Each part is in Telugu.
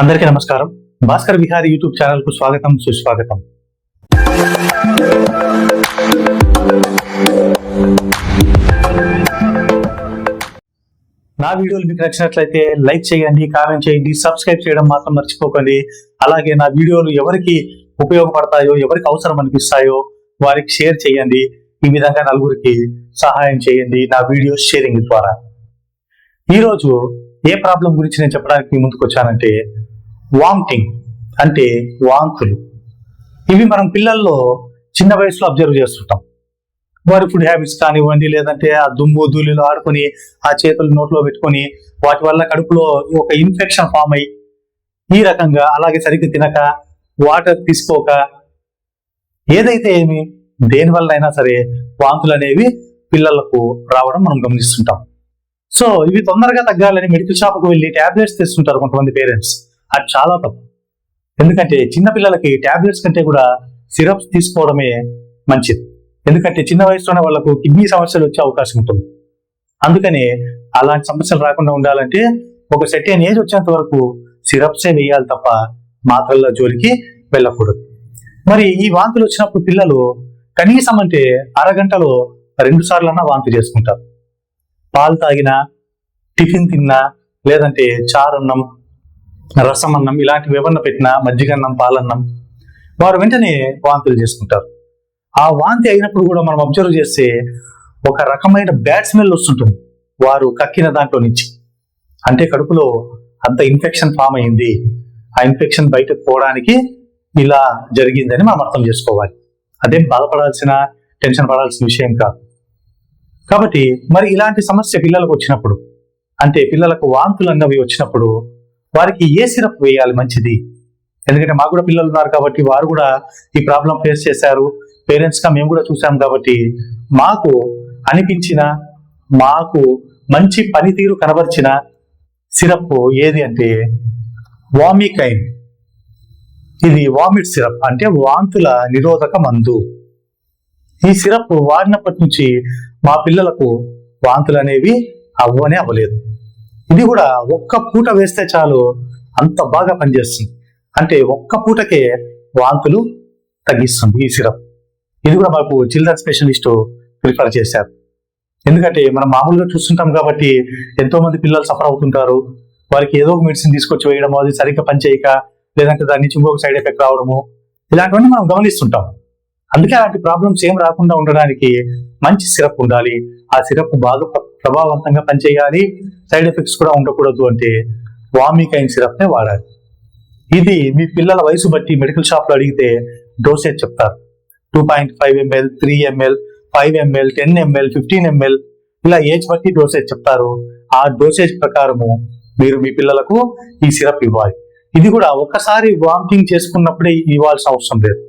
అందరికీ నమస్కారం. భాస్కర్ విహారీ యూట్యూబ్ ఛానల్ కు స్వాగతం, సుస్వాగతం. నా వీడియోలు మీకు నచ్చినట్లయితే లైక్ చేయండి, కామెంట్ చేయండి, సబ్స్క్రైబ్ చేయడం మాత్రం మర్చిపోకండి. అలాగే నా వీడియోలు ఎవరికి ఉపయోగపడతాయో, ఎవరికి అవసరం అనిపిస్తాయో వారికి షేర్ చేయండి. ఈ విధంగా నలుగురికి సహాయం చేయండి నా వీడియో షేరింగ్ ద్వారా. ఈరోజు ఏ ప్రాబ్లం గురించి నేను చెప్పడానికి ముందుకు వచ్చానంటే, వామిటింగ్ అంటే వాంతులు. ఇవి మనం పిల్లల్లో చిన్న వయసులో అబ్జర్వ్ చేస్తుంటాం. వారి ఫుడ్ హ్యాబిట్స్ కానివ్వండి, లేదంటే ఆ దుమ్ము ధూళిలో ఆడుకొని ఆ చేతులు నోట్లో పెట్టుకొని వాటి వల్ల కడుపులో ఒక ఇన్ఫెక్షన్ ఫామ్ అయ్యి ఈ రకంగా, అలాగే సరిగ్గా తినక, వాటర్ తీసుకోక, ఏదైతే ఏమి దేనివల్ల అయినా సరే వాంతులు అనేవి పిల్లలకు రావడం మనం గమనిస్తుంటాం. సో ఇవి తొందరగా తగ్గాలని మెడికల్ షాప్కి వెళ్ళి టాబ్లెట్స్ తెస్తుంటారు కొంతమంది పేరెంట్స్. అది చాలా తప్పు. ఎందుకంటే చిన్న పిల్లలకి టాబ్లెట్స్ కంటే కూడా సిరప్స్ తీసుకోవడమే మంచిది. ఎందుకంటే చిన్న వయసులోనే వాళ్ళకు కిడ్నీ సమస్యలు వచ్చే అవకాశం ఉంటుంది. అందుకని అలాంటి సమస్యలు రాకుండా ఉండాలంటే ఒక సెర్టైన్ ఏజ్ వచ్చేంత వరకు సిరప్సే వేయాలి తప్ప మాత్రల జోలికి వెళ్ళకూడదు. మరి ఈ వాంతులు వచ్చినప్పుడు పిల్లలు కనీసం అంటే అరగంటలో 2 సార్లన్నా వాంతి చేసుకుంటారు. పాలు తాగినా, టిఫిన్ తిన్నా, లేదంటే చారన్నం, రసం అన్నం ఇలాంటివి ఏమన్నా పెట్టినా, మజ్జిగన్నం, పాలన్నం, వారు వెంటనే వాంతులు చేసుకుంటారు. ఆ వాంతి అయినప్పుడు కూడా మనం అబ్జర్వ్ చేస్తే ఒక రకమైన బ్యాడ్ స్మెల్ వస్తుంటుంది వారు కక్కిన దాంట్లో నుంచి. అంటే కడుపులో అంత ఇన్ఫెక్షన్ ఫామ్ అయింది, ఆ ఇన్ఫెక్షన్ బయటకు పోవడానికి ఇలా జరిగిందని మనం అర్థం చేసుకోవాలి. అదేం బాధపడాల్సిన, టెన్షన్ పడాల్సిన విషయం కాదు. కాబట్టి మరి ఇలాంటి సమస్య పిల్లలకు వచ్చినప్పుడు, అంటే పిల్లలకు వాంతులు అన్నవి వచ్చినప్పుడు వారికి ఏ సిరప్ వేయాలి మంచిది? ఎందుకంటే మాకు కూడా పిల్లలు ఉన్నారు కాబట్టి వారు కూడా ఈ ప్రాబ్లం ఫేస్ చేశారు. పేరెంట్స్ గా మేము కూడా చూసాం కాబట్టి మాకు అనిపించిన, మాకు మంచి పనితీరు కనబరిచిన సిరప్ ఏది అంటే వామికైన్. ఇది వామిట్ సిరప్, అంటే వాంతుల నిరోధక మందు. ఈ సిరప్ వాడినప్పటి నుంచి మా పిల్లలకు వాంతులు అనేవి అవ్వలేదు. ఇది కూడా ఒక్క పూట వేస్తే చాలు, అంత బాగా పనిచేస్తుంది. అంటే ఒక్క పూటకే వాంతులు తగ్గిస్తుంది ఈ సిరప్. ఇది కూడా మాకు చిల్డ్రన్ స్పెషలిస్ట్ ప్రిఫర్ చేశారు. ఎందుకంటే మనం మామూలుగా చూస్తుంటాం కాబట్టి ఎంతో మంది పిల్లలు సఫర్ అవుతుంటారు. వారికి ఏదో ఒక మెడిసిన్ తీసుకొచ్చి వేయడము, అది సరిగ్గా పనిచేయక, లేదంటే దాని నుంచి ఇంకొక సైడ్ ఎఫెక్ట్ రావడము, ఇలాంటివన్నీ మనం గమనిస్తుంటాం. అందుకే అలాంటి ప్రాబ్లమ్స్ ఏం రాకుండా ఉండడానికి మంచి సిరప్ ఉండాలి. ఆ సిరప్ బాగా ప్రభావవంతంగా పనిచేయాలి, సైడ్ ఎఫెక్ట్స్ కూడా ఉండకూడదు అంటే వామికైన్ సిరప్ నే వాడాలి. ఇది మీ పిల్లల వయసు బట్టి మెడికల్ షాప్ లో అడిగితే డోసేజ్ చెప్తారు. 2.5 ml, 3 ml, 5 ml, 10 ml, 15 ml ఇలా ఏజ్ బట్టి డోసేజ్ చెప్తారు. ఆ డోసేజ్ ప్రకారము మీరు మీ పిల్లలకు ఈ సిరప్ ఇవ్వాలి. ఇది కూడా ఒక్కసారి వామిటింగ్ చేసుకున్నప్పుడే ఇవ్వాల్సిన అవసరం లేదు.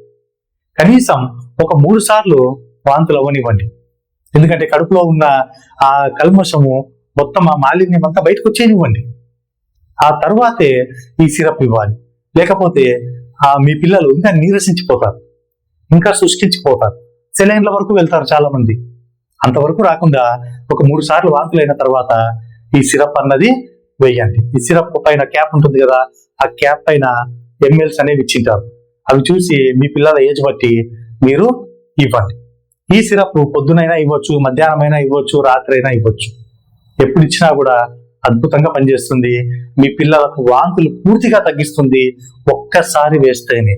కనీసం ఒక 3 సార్లు వాంతులు అవ్వనివ్వండి. ఎందుకంటే కడుపులో ఉన్న ఆ కల్మషము మొత్తం, ఆ మాలిన్యం అంతా బయటకు వచ్చేనివ్వండి. ఆ తర్వాతే ఈ సిరప్ ఇవ్వాలి. లేకపోతే మీ పిల్లలు ఇంకా నీరసించిపోతారు, ఇంకా శుష్కించిపోతారు, సెలైన్ల వరకు వెళ్తారు చాలా మంది. అంతవరకు రాకుండా ఒక 3 సార్లు వాంతులు అయిన తర్వాత ఈ సిరప్ అన్నది వేయండి. ఈ సిరప్ పైన క్యాప్ ఉంటుంది కదా, ఆ క్యాప్ పైన ఎంఎల్స్ అనేవి ఇచ్చింటారు. అవి చూసి మీ పిల్లల ఏజ్ బట్టి మీరు ఇవ్వండి. ఈ సిరప్ పొద్దునైనా ఇవ్వచ్చు, మధ్యాహ్నమైనా ఇవ్వచ్చు, రాత్రి అయినా ఇవ్వచ్చు. ఎప్పుడు ఇచ్చినా కూడా అద్భుతంగా పనిచేస్తుంది. మీ పిల్లలకు వాంతులు పూర్తిగా తగ్గిస్తుంది. ఒక్కసారి వేస్తేనే,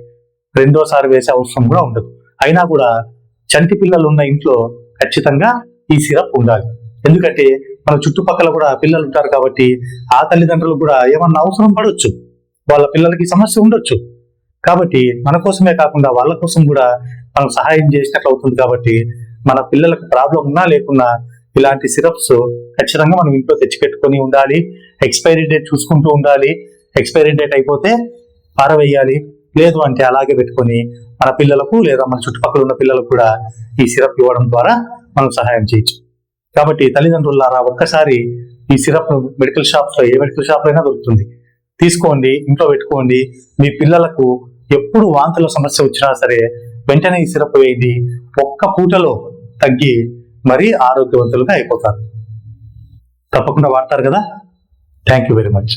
రెండోసారి వేసే అవసరం కూడా ఉండదు. అయినా కూడా చంటి పిల్లలు ఉన్న ఇంట్లో ఖచ్చితంగా ఈ సిరప్ ఉండాలి. ఎందుకంటే మన చుట్టుపక్కల కూడా పిల్లలు ఉంటారు కాబట్టి ఆ తల్లిదండ్రులు కూడా ఏమన్నా అవసరం పడవచ్చు, వాళ్ళ పిల్లలకి సమస్య ఉండొచ్చు. కాబట్టి మన కోసమే కాకుండా వాళ్ళ కోసం కూడా మనం సహాయం చేసినట్లు అవుతుంది. కాబట్టి మన పిల్లలకు ప్రాబ్లం ఉన్నా లేకున్నా ఇలాంటి సిరప్స్ ఖచ్చితంగా మనం ఇంట్లో తెచ్చిపెట్టుకొని ఉండాలి. ఎక్స్పైరీ డేట్ చూసుకుంటూ ఉండాలి. ఎక్స్పైరీ డేట్ అయిపోతే పారవేయాలి. లేదు అంటే అలాగే పెట్టుకొని మన పిల్లలకు లేదా మన చుట్టుపక్కల ఉన్న పిల్లలకు కూడా ఈ సిరప్ ఇవ్వడం ద్వారా మనం సహాయం చేయొచ్చు. కాబట్టి తల్లిదండ్రులారా, ఒక్కసారి ఈ సిరప్ మెడికల్ షాప్స్ లో, ఏ మెడికల్ షాప్ అయినా దొరుకుతుంది, తీసుకోండి, ఇంట్లో పెట్టుకోండి. మీ పిల్లలకు ఎప్పుడు వాంతుల సమస్య వచ్చినా సరే వెంటనే ఈ సిరప్ వేయండి. ఒక్క పూటలో తగ్గి మరీ ఆరోగ్యవంతులుగా అయిపోతారు. తప్పకుండా వాడతారు కదా. Thank you very much.